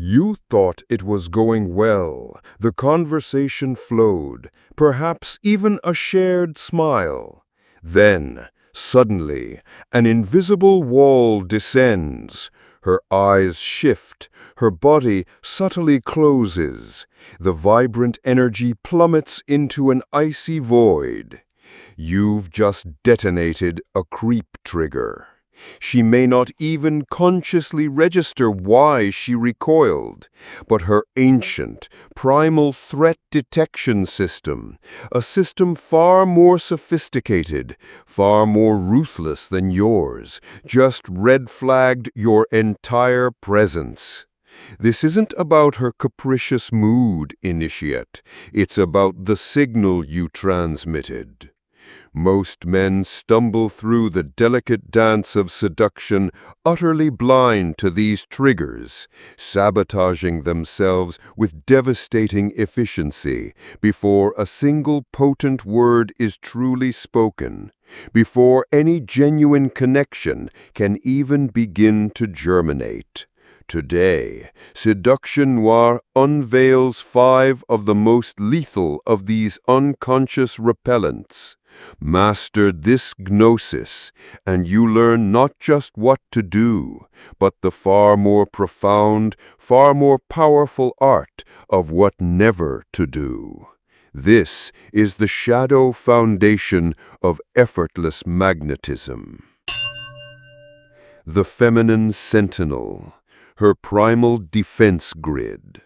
You thought it was going well. The conversation flowed, perhaps even a shared smile. Then, suddenly, an invisible wall descends. Her eyes shift, her body subtly closes. The vibrant energy plummets into an icy void. You've just detonated a creep trigger. She may not even consciously register why she recoiled, but her ancient, primal threat detection system, a system far more sophisticated, far more ruthless than yours, just red-flagged your entire presence. This isn't about her capricious mood, initiate. It's about the signal you transmitted. Most men stumble through the delicate dance of seduction, utterly blind to these triggers, sabotaging themselves with devastating efficiency before a single potent word is truly spoken, before any genuine connection can even begin to germinate. Today, Seduction Noir unveils 5 of the most lethal of these unconscious repellents. Master this gnosis, and you learn not just what to do, but the far more profound, far more powerful art of what never to do. This is the shadow foundation of effortless magnetism. The feminine sentinel, her primal defense grid.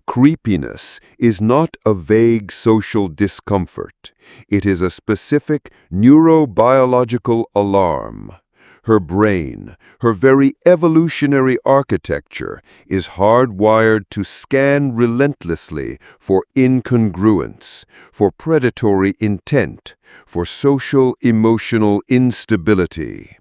Creepiness is not a vague social discomfort. It is a specific neurobiological alarm. Her brain, her very evolutionary architecture, is hardwired to scan relentlessly for incongruence, for predatory intent, for social emotional instability.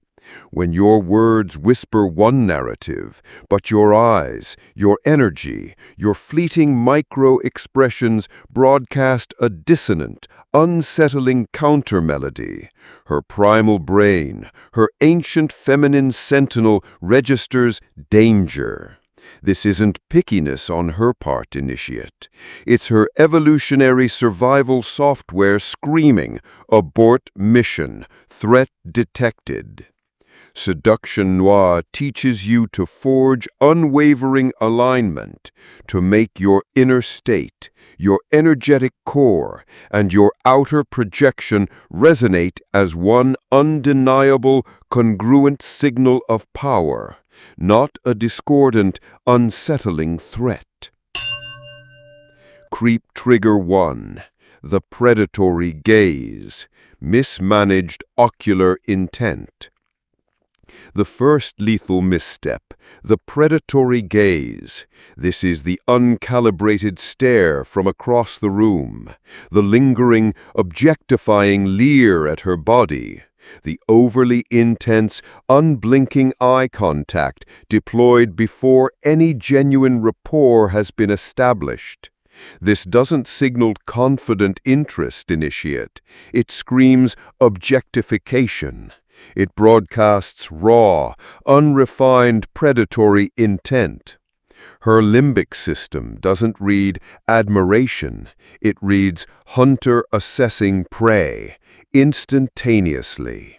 When your words whisper one narrative, but your eyes, your energy, your fleeting micro-expressions broadcast a dissonant, unsettling counter-melody, her primal brain, her ancient feminine sentinel registers danger. This isn't pickiness on her part, initiate. It's her evolutionary survival software screaming, "Abort mission, threat detected." Seduction Noir teaches you to forge unwavering alignment, to make your inner state, your energetic core, and your outer projection resonate as one undeniable, congruent signal of power, not a discordant, unsettling threat. Creep Trigger 1. The predatory gaze, mismanaged ocular intent. The first lethal misstep, the predatory gaze. This is the uncalibrated stare from across the room, the lingering, objectifying leer at her body, the overly intense, unblinking eye contact deployed before any genuine rapport has been established. This doesn't signal confident interest, initiate. It screams objectification. It broadcasts raw, unrefined predatory intent. Her limbic system doesn't read admiration. It reads hunter assessing prey, instantaneously.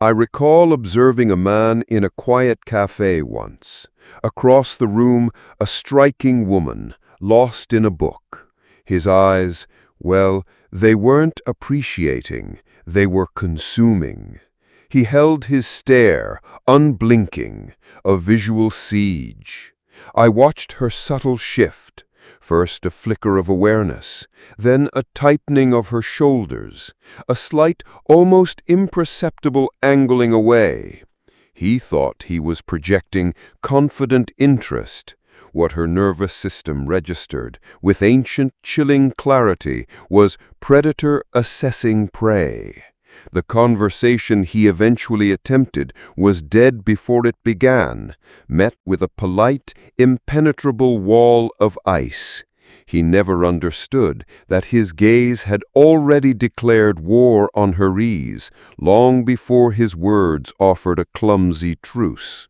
I recall observing a man in a quiet cafe once. Across the room, a striking woman, lost in a book. His eyes, well, they weren't appreciating, they were consuming. He held his stare, unblinking, a visual siege. I watched her subtle shift, first a flicker of awareness, then a tightening of her shoulders, a slight, almost imperceptible angling away. He thought he was projecting confident interest. What her nervous system registered, with ancient, chilling clarity, was predator assessing prey. The conversation he eventually attempted was dead before it began, met with a polite, impenetrable wall of ice. He never understood that his gaze had already declared war on her ease, long before his words offered a clumsy truce.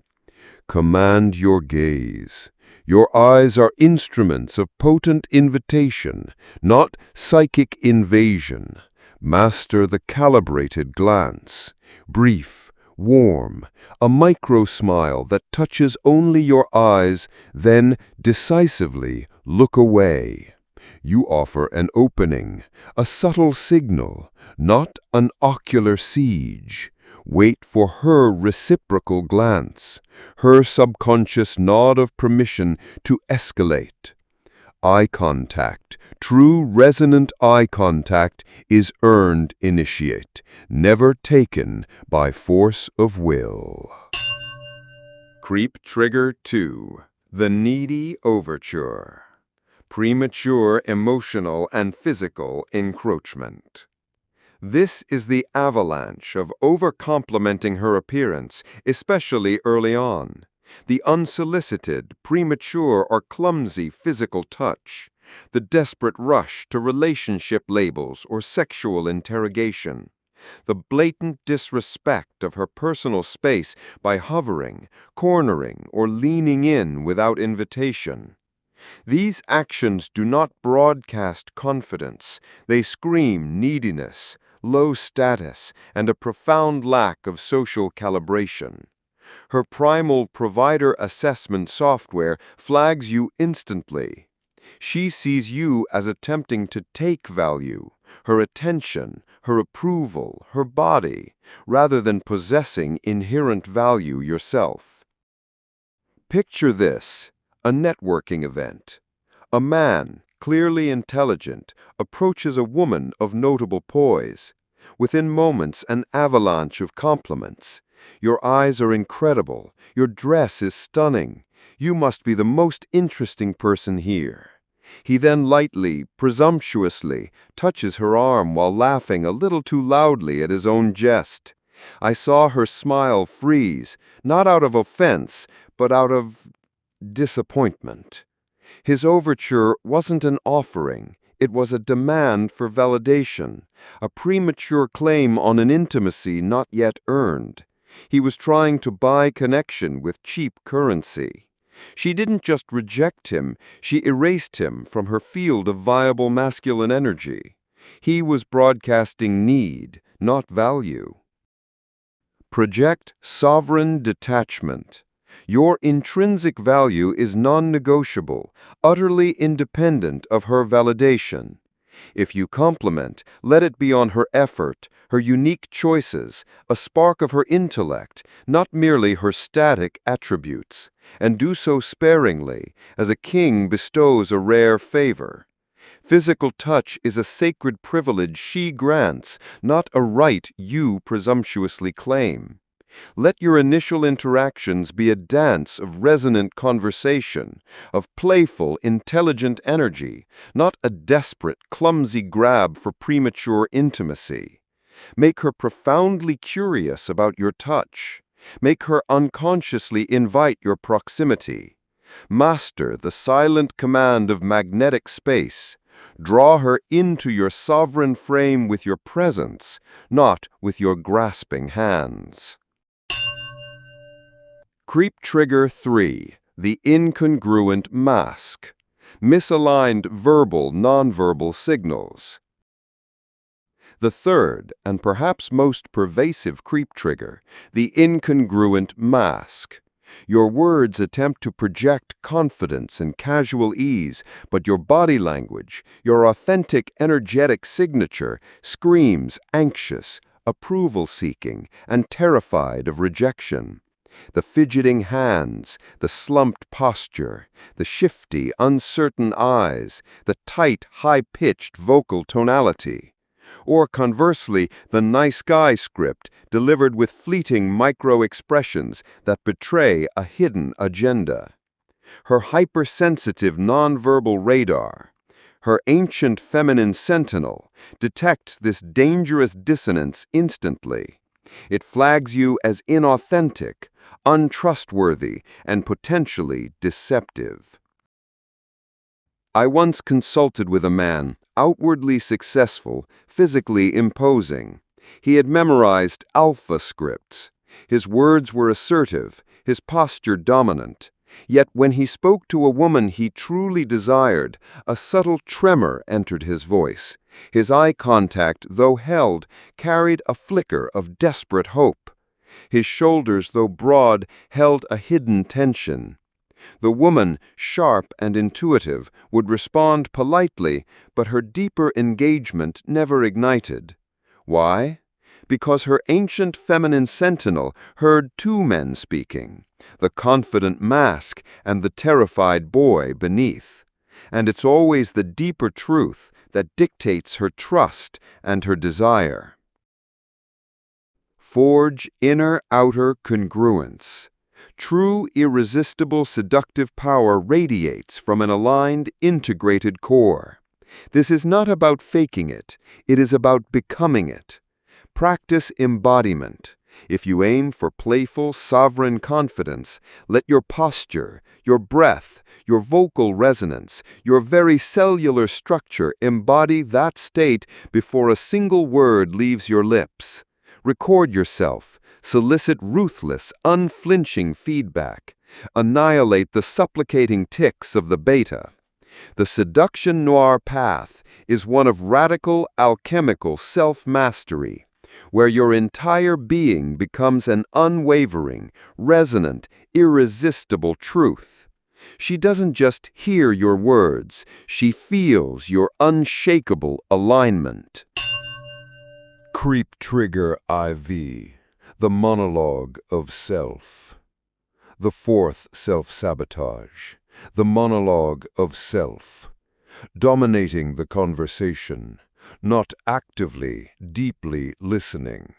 Command your gaze. Your eyes are instruments of potent invitation, not psychic invasion. Master the calibrated glance. Brief, warm, a micro-smile that touches only your eyes, then decisively look away. You offer an opening, a subtle signal, not an ocular siege. Wait for her reciprocal glance, her subconscious nod of permission to escalate. Eye contact, true resonant eye contact, is earned initiate, never taken by force of will. Creep Trigger 2. The Needy Overture. Premature emotional and physical encroachment. This is the avalanche of over-complimenting her appearance, especially early on. The unsolicited, premature, or clumsy physical touch. The desperate rush to relationship labels or sexual interrogation. The blatant disrespect of her personal space by hovering, cornering, or leaning in without invitation. These actions do not broadcast confidence. They scream neediness, low status, and a profound lack of social calibration. Her primal provider assessment software flags you instantly. She sees you as attempting to take value, her attention, her approval, her body, rather than possessing inherent value yourself. Picture this, a networking event. A man, clearly intelligent, approaches a woman of notable poise. Within moments, an avalanche of compliments. Your eyes are incredible. Your dress is stunning. You must be the most interesting person here. He then lightly, presumptuously, touches her arm while laughing a little too loudly at his own jest. I saw her smile freeze, not out of offense, but out of disappointment. His overture wasn't an offering. It was a demand for validation, a premature claim on an intimacy not yet earned. He was trying to buy connection with cheap currency. She didn't just reject him, she erased him from her field of viable masculine energy. He was broadcasting need, not value. Project sovereign detachment. Your intrinsic value is non-negotiable, utterly independent of her validation. If you compliment, let it be on her effort, her unique choices, a spark of her intellect, not merely her static attributes, and do so sparingly, as a king bestows a rare favor. Physical touch is a sacred privilege she grants, not a right you presumptuously claim. Let your initial interactions be a dance of resonant conversation, of playful, intelligent energy, not a desperate, clumsy grab for premature intimacy. Make her profoundly curious about your touch. Make her unconsciously invite your proximity. Master the silent command of magnetic space. Draw her into your sovereign frame with your presence, not with your grasping hands. Creep Trigger 3. The Incongruent Mask. Misaligned verbal, nonverbal signals. The third, and perhaps most pervasive creep trigger, the incongruent mask. Your words attempt to project confidence and casual ease, but your body language, your authentic energetic signature, screams anxious, approval-seeking, and terrified of rejection. The fidgeting hands, the slumped posture, the shifty, uncertain eyes, the tight, high-pitched vocal tonality. Or conversely, the nice guy script delivered with fleeting micro-expressions that betray a hidden agenda. Her hypersensitive nonverbal radar, her ancient feminine sentinel, detects this dangerous dissonance instantly. It flags you as inauthentic, untrustworthy, and potentially deceptive. I once consulted with a man, outwardly successful, physically imposing. He had memorized alpha scripts. His words were assertive, his posture dominant. Yet when he spoke to a woman he truly desired, a subtle tremor entered his voice. His eye contact, though held, carried a flicker of desperate hope. His shoulders, though broad, held a hidden tension. The woman, sharp and intuitive, would respond politely, but her deeper engagement never ignited. Why? Because her ancient feminine sentinel heard two men speaking, the confident mask and the terrified boy beneath. And it's always the deeper truth that dictates her trust and her desire. Forge inner-outer congruence. True, irresistible seductive power radiates from an aligned, integrated core. This is not about faking it, it is about becoming it. Practice embodiment. If you aim for playful, sovereign confidence, let your posture, your breath, your vocal resonance, your very cellular structure embody that state before a single word leaves your lips. Record yourself, solicit ruthless, unflinching feedback, annihilate the supplicating tics of the beta. The seduction noir path is one of radical, alchemical self-mastery, where your entire being becomes an unwavering, resonant, irresistible truth. She doesn't just hear your words, she feels your unshakable alignment. Creep Trigger IV, the monologue of self. The fourth self-sabotage, the monologue of self. Dominating the conversation, not actively, deeply listening,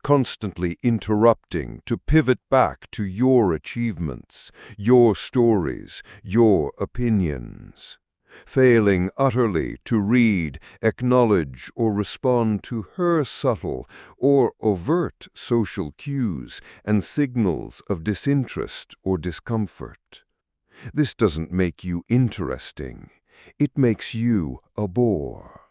constantly interrupting to pivot back to your achievements, your stories, your opinions. Failing utterly to read, acknowledge, or respond to her subtle or overt social cues and signals of disinterest or discomfort. This doesn't make you interesting. It makes you a bore.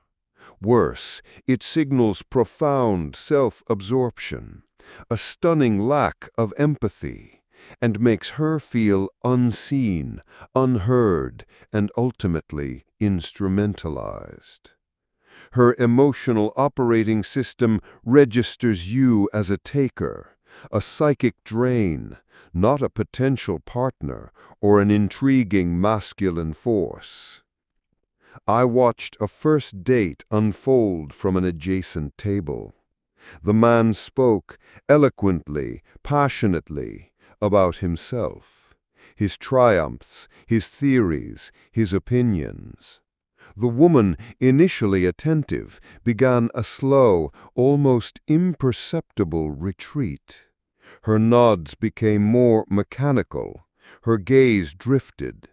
Worse, it signals profound self-absorption, a stunning lack of empathy, and makes her feel unseen, unheard, and ultimately instrumentalized. Her emotional operating system registers you as a taker, a psychic drain, not a potential partner or an intriguing masculine force. I watched a first date unfold from an adjacent table. The man spoke eloquently, passionately, about himself, his triumphs, his theories, his opinions. The woman, initially attentive, began a slow, almost imperceptible retreat. Her nods became more mechanical, her gaze drifted.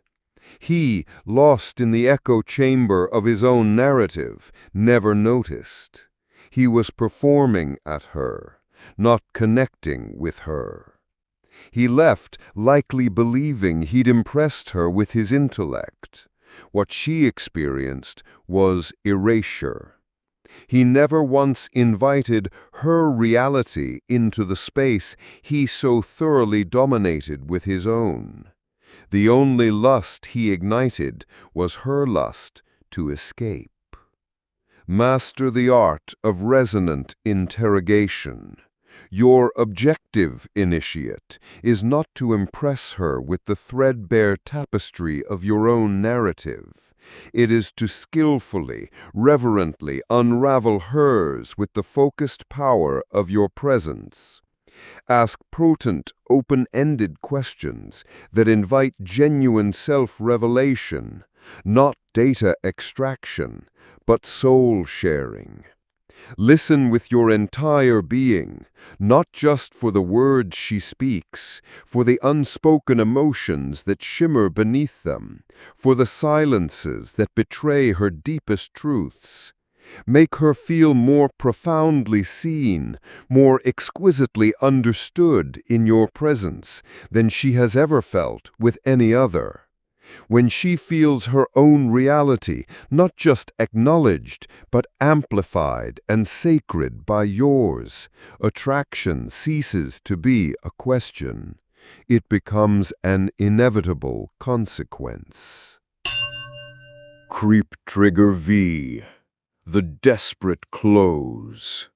He, lost in the echo chamber of his own narrative, never noticed. He was performing at her, not connecting with her. He left, likely believing he'd impressed her with his intellect. What she experienced was erasure. He never once invited her reality into the space he so thoroughly dominated with his own. The only lust he ignited was her lust to escape. Master the art of resonant interrogation. Your objective, initiate, is not to impress her with the threadbare tapestry of your own narrative. It is to skillfully, reverently unravel hers with the focused power of your presence. Ask potent, open-ended questions that invite genuine self-revelation, not data extraction, but soul-sharing. Listen with your entire being, not just for the words she speaks, for the unspoken emotions that shimmer beneath them, for the silences that betray her deepest truths. Make her feel more profoundly seen, more exquisitely understood in your presence than she has ever felt with any other. When she feels her own reality, not just acknowledged, but amplified and sacred by yours, attraction ceases to be a question. It becomes an inevitable consequence. Creep trigger V. The desperate close.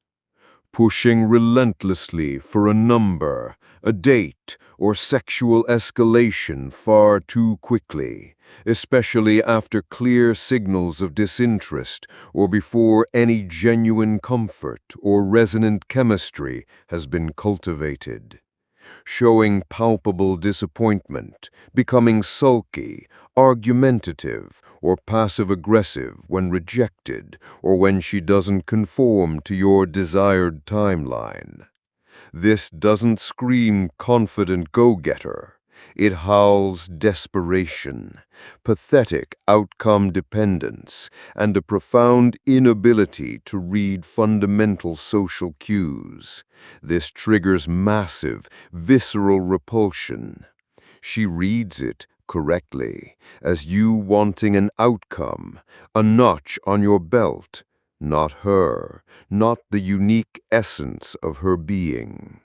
Pushing relentlessly for a number, a date, or sexual escalation far too quickly, especially after clear signals of disinterest or before any genuine comfort or resonant chemistry has been cultivated. Showing palpable disappointment, becoming sulky, argumentative, or passive-aggressive when rejected or when she doesn't conform to your desired timeline. This doesn't scream confident go-getter. It howls desperation, pathetic outcome dependence, and a profound inability to read fundamental social cues. This triggers massive, visceral repulsion. She reads it correctly as you wanting an outcome, a notch on your belt, not her, not the unique essence of her being.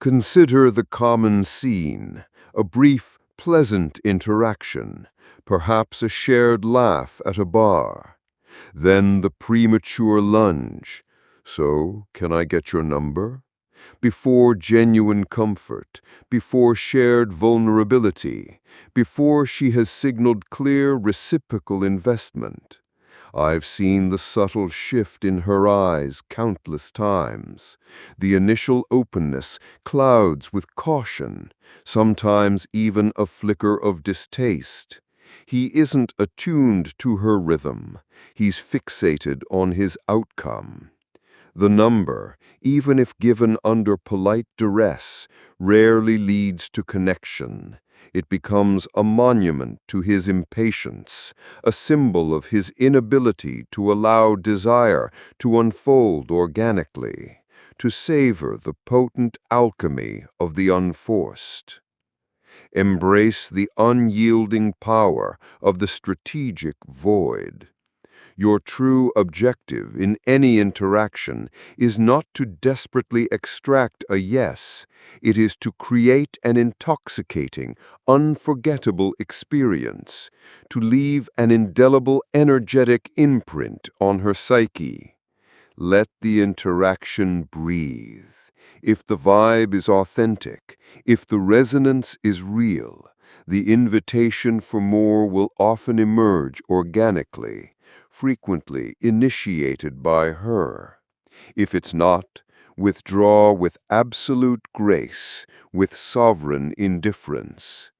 Consider the common scene, a brief, pleasant interaction, perhaps a shared laugh at a bar. Then the premature lunge. So, can I get your number? Before genuine comfort, before shared vulnerability, before she has signaled clear reciprocal investment. I've seen the subtle shift in her eyes countless times. The initial openness clouds with caution, sometimes even a flicker of distaste. He isn't attuned to her rhythm. He's fixated on his outcome. The number, even if given under polite duress, rarely leads to connection. It becomes a monument to his impatience, a symbol of his inability to allow desire to unfold organically, to savor the potent alchemy of the unforced. Embrace the unyielding power of the strategic void. Your true objective in any interaction is not to desperately extract a yes. It is to create an intoxicating, unforgettable experience, to leave an indelible energetic imprint on her psyche. Let the interaction breathe. If the vibe is authentic, if the resonance is real, the invitation for more will often emerge organically, frequently initiated by her. If it's not, withdraw with absolute grace, with sovereign indifference.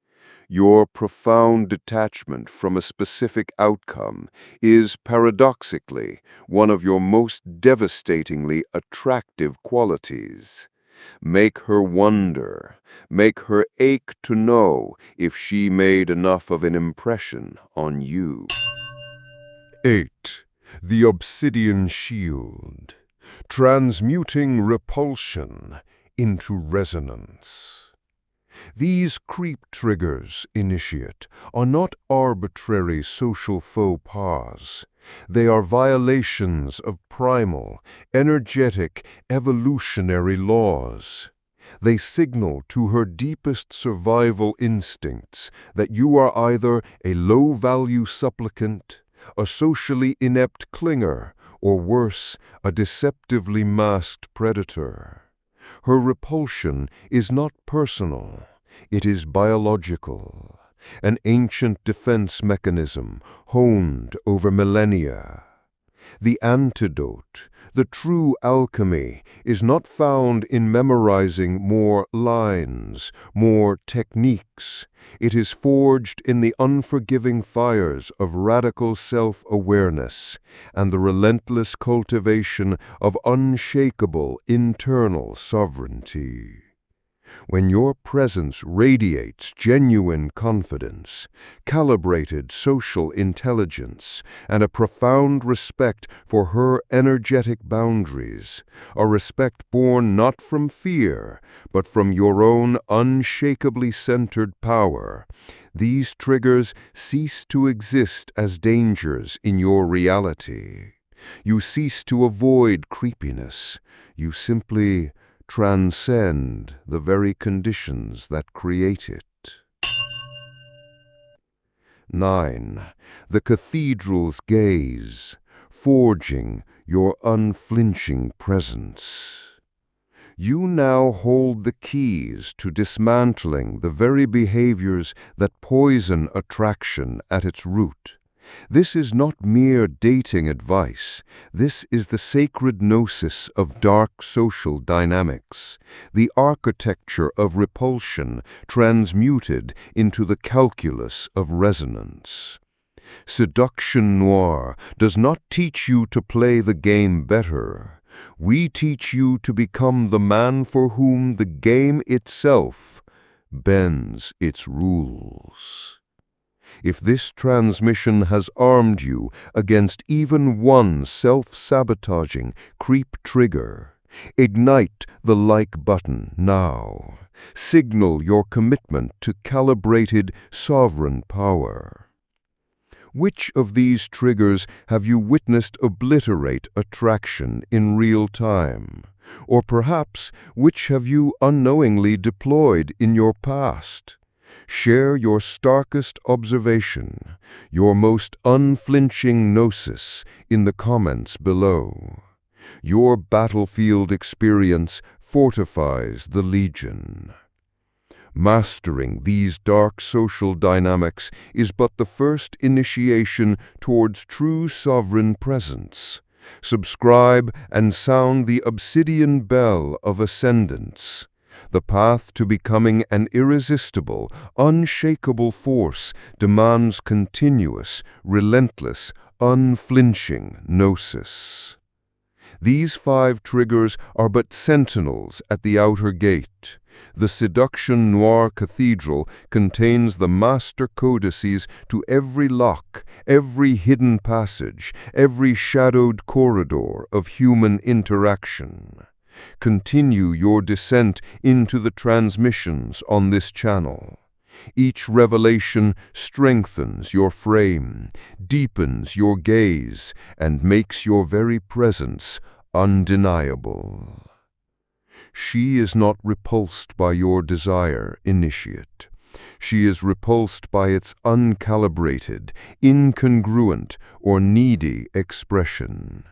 Your profound detachment from a specific outcome is, paradoxically, one of your most devastatingly attractive qualities. Make her wonder, make her ache to know if she made enough of an impression on you. 8. The obsidian shield, transmuting repulsion into resonance. These creep triggers, initiate, are not arbitrary social faux pas. They are violations of primal, energetic, evolutionary laws. They signal to her deepest survival instincts that you are either a low-value supplicant, a socially inept clinger, or worse, a deceptively masked predator. Her repulsion is not personal, it is biological, an ancient defense mechanism honed over millennia. The antidote, the true alchemy, is not found in memorizing more lines, more techniques. It is forged in the unforgiving fires of radical self-awareness and the relentless cultivation of unshakable internal sovereignty. When your presence radiates genuine confidence, calibrated social intelligence, and a profound respect for her energetic boundaries, a respect born not from fear, but from your own unshakably centered power, these triggers cease to exist as dangers in your reality. You cease to avoid creepiness. You simply transcend the very conditions that create it. 9. The cathedral's gaze, forging your unflinching presence. You now hold the keys to dismantling the very behaviors that poison attraction at its root. This is not mere dating advice. This is the sacred gnosis of dark social dynamics, the architecture of repulsion transmuted into the calculus of resonance. Seduction noir does not teach you to play the game better. We teach you to become the man for whom the game itself bends its rules. If this transmission has armed you against even one self-sabotaging creep trigger, ignite the like button now. Signal your commitment to calibrated sovereign power. Which of these triggers have you witnessed obliterate attraction in real time? Or perhaps, which have you unknowingly deployed in your past? Share your starkest observation, your most unflinching gnosis in the comments below. Your battlefield experience fortifies the legion. Mastering these dark social dynamics is but the first initiation towards true sovereign presence. Subscribe and sound the obsidian bell of ascendance. The path to becoming an irresistible, unshakable force demands continuous, relentless, unflinching gnosis. These 5 triggers are but sentinels at the outer gate. The Seduction Noir Cathedral contains the master codices to every lock, every hidden passage, every shadowed corridor of human interaction. Continue your descent into the transmissions on this channel. Each revelation strengthens your frame, deepens your gaze, and makes your very presence undeniable. She is not repulsed by your desire, initiate. She is repulsed by its uncalibrated, incongruent, or needy expression.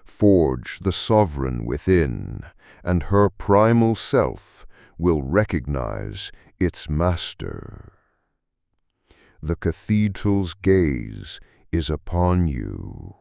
Forge the sovereign within, and her primal self will recognize its master. The cathedral's gaze is upon you.